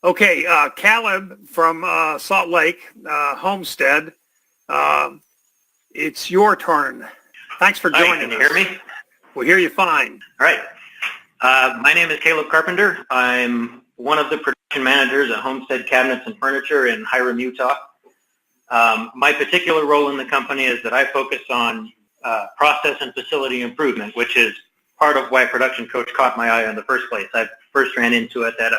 Okay, Caleb from Salt Lake, Homestead, it's your turn. Thanks for joining us. Can you hear me? We hear you fine. All right. My name is Caleb Carpenter. I'm one of the production managers at Homestead Cabinets and Furniture in Hiram, Utah. My particular role in the company is that I focus on process and facility improvement, which is part of why Production Coach caught my eye in the first place. I first ran into it at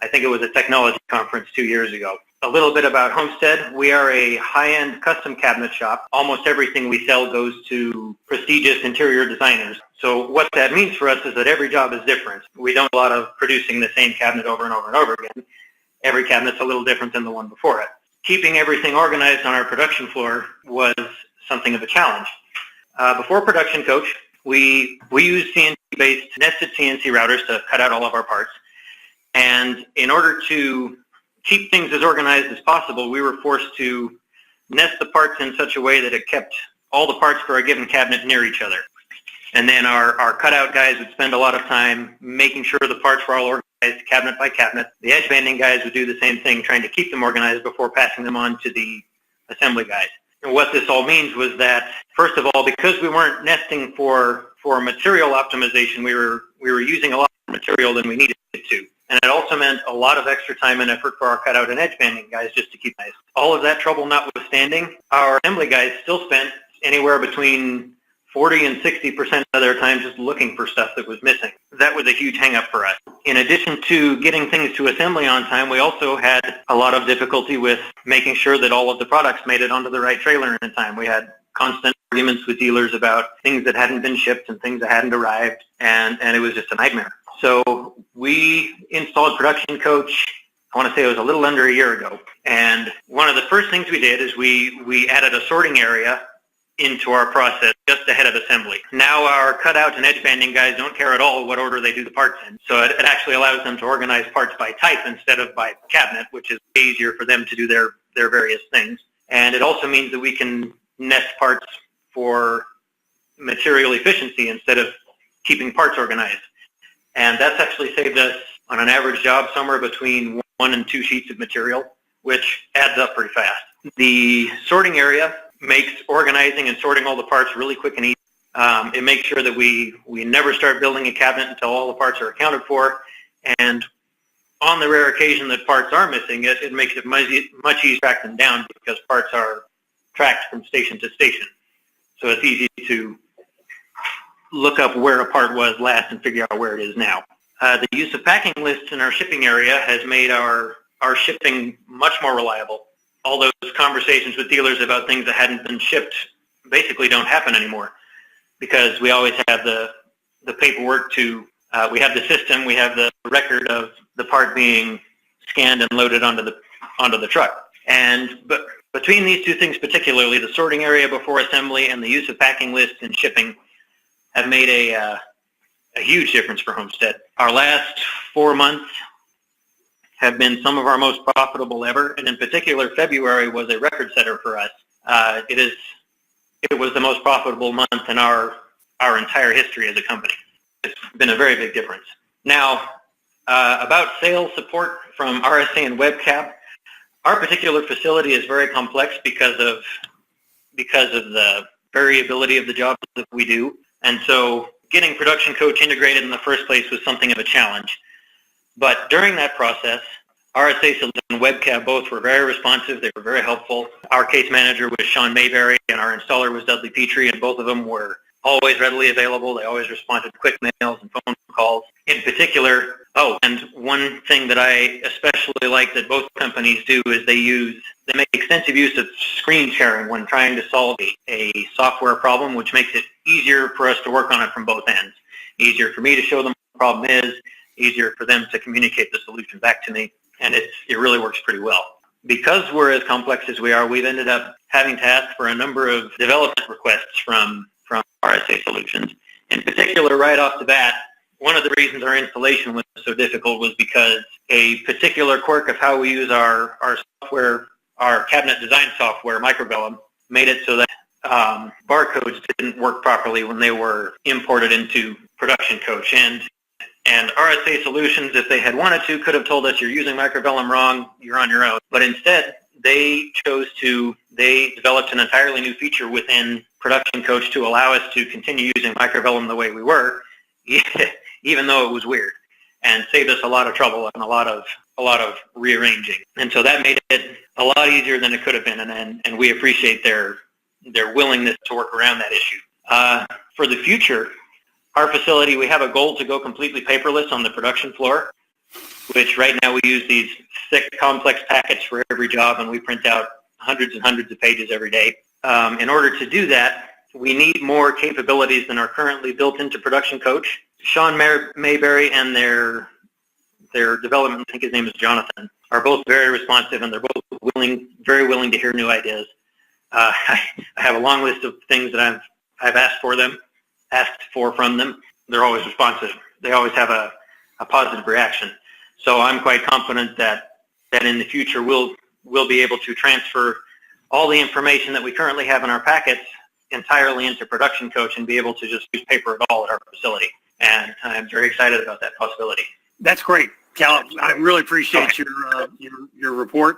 I think it was a technology conference 2 years ago. A little bit about Homestead. We are a high-end custom cabinet shop. Almost everything we sell goes to prestigious interior designers. So what that means for us is that every job is different. We don't do a lot of producing the same cabinet over and over and over again. Every cabinet's a little different than the one before it. Keeping everything organized on our production floor was something of a challenge. Before Production Coach, we use CNC-based nested CNC routers to cut out all of our parts. And in order to keep things as organized as possible, we were forced to nest the parts in such a way that it kept all the parts for a given cabinet near each other. And then our cutout guys would spend a lot of time making sure the parts were all organized cabinet by cabinet. The edge banding guys would do the same thing, trying to keep them organized before passing them on to the assembly guys. And what this all means was that, first of all, because we weren't nesting for material optimization, we were using a lot more material than we needed to. And it also meant a lot of extra time and effort for our cutout and edge banding guys just to keep nice. All of that trouble notwithstanding, our assembly guys still spent anywhere between 40 and 60% of their time just looking for stuff that was missing. That was a huge hang-up for us. In addition to getting things to assembly on time, we also had a lot of difficulty with making sure that all of the products made it onto the right trailer in time. We had constant arguments with dealers about things that hadn't been shipped and things that hadn't arrived, and it was just a nightmare. So we installed Production Coach, I want to say it was a little under a year ago. And one of the first things we did is we added a sorting area into our process just ahead of assembly. Now our cutout and edge banding guys don't care at all what order they do the parts in. So it actually allows them to organize parts by type instead of by cabinet, which is easier for them to do their various things. And it also means that we can nest parts for material efficiency instead of keeping parts organized. And that's actually saved us, on an average job, somewhere between 1 and 2 sheets of material, which adds up pretty fast. The sorting area makes organizing and sorting all the parts really quick and easy. It makes sure that we never start building a cabinet until all the parts are accounted for. And on the rare occasion that parts are missing, it makes it much easier to track them down because parts are tracked from station to station. So it's easy to look up where a part was last and figure out where it is now. The use of packing lists in our shipping area has made our shipping much more reliable. All those conversations with dealers about things that hadn't been shipped basically don't happen anymore because we always have the paperwork to, we have the system, we have the record of the part being scanned and loaded onto the truck. But between these two things particularly, the sorting area before assembly and the use of packing lists in shipping have made a huge difference for Homestead. Our last 4 months have been some of our most profitable ever, and in particular, February was a record setter for us. It was the most profitable month in our entire history as a company. It's been a very big difference. Now, about sales support from RSA and Webcast, our particular facility is very complex because of the variability of the jobs that we do, and so getting Production Coach integrated in the first place was something of a challenge. But during that process, RSA and Webcast both were very responsive. They were very helpful. Our case manager was Sean Mayberry, and our installer was Dudley Petrie, and both of them were always readily available. They always responded to quick mails and phone calls. In particular, and one thing that I especially like that both companies do is they make extensive use of screen sharing when trying to solve a software problem, which makes it easier for us to work on it from both ends. Easier for me to show them what the problem is, easier for them to communicate the solution back to me, and it really works pretty well. Because we're as complex as we are, we've ended up having to ask for a number of development requests from RSA Solutions. In particular, right off the bat, one of the reasons our installation was so difficult was because a particular quirk of how we use our software, our cabinet design software, Microbellum, made it so that barcodes didn't work properly when they were imported into Production Coach. And And RSA Solutions, if they had wanted to, could have told us, you're using microvellum wrong, you're on your own. But instead, they developed an entirely new feature within Production Coach to allow us to continue using microvellum the way we were, even though it was weird, and saved us a lot of trouble and a lot of rearranging. And so that made it a lot easier than it could have been, and we appreciate their willingness to work around that issue. For the future, our facility, we have a goal to go completely paperless on the production floor, which right now we use these thick, complex packets for every job, and we print out hundreds and hundreds of pages every day. In order to do that, we need more capabilities than are currently built into Production Coach. Sean Mayberry and their development, I think his name is Jonathan, are both very responsive, and they're both very willing to hear new ideas. I have a long list of things that I've asked for from them. They're always responsive. They always have a positive reaction. So I'm quite confident that in the future we'll be able to transfer all the information that we currently have in our packets entirely into Production Coach and be able to just use paper at all at our facility. And I'm very excited about that possibility. That's great, Caleb. I really appreciate your report.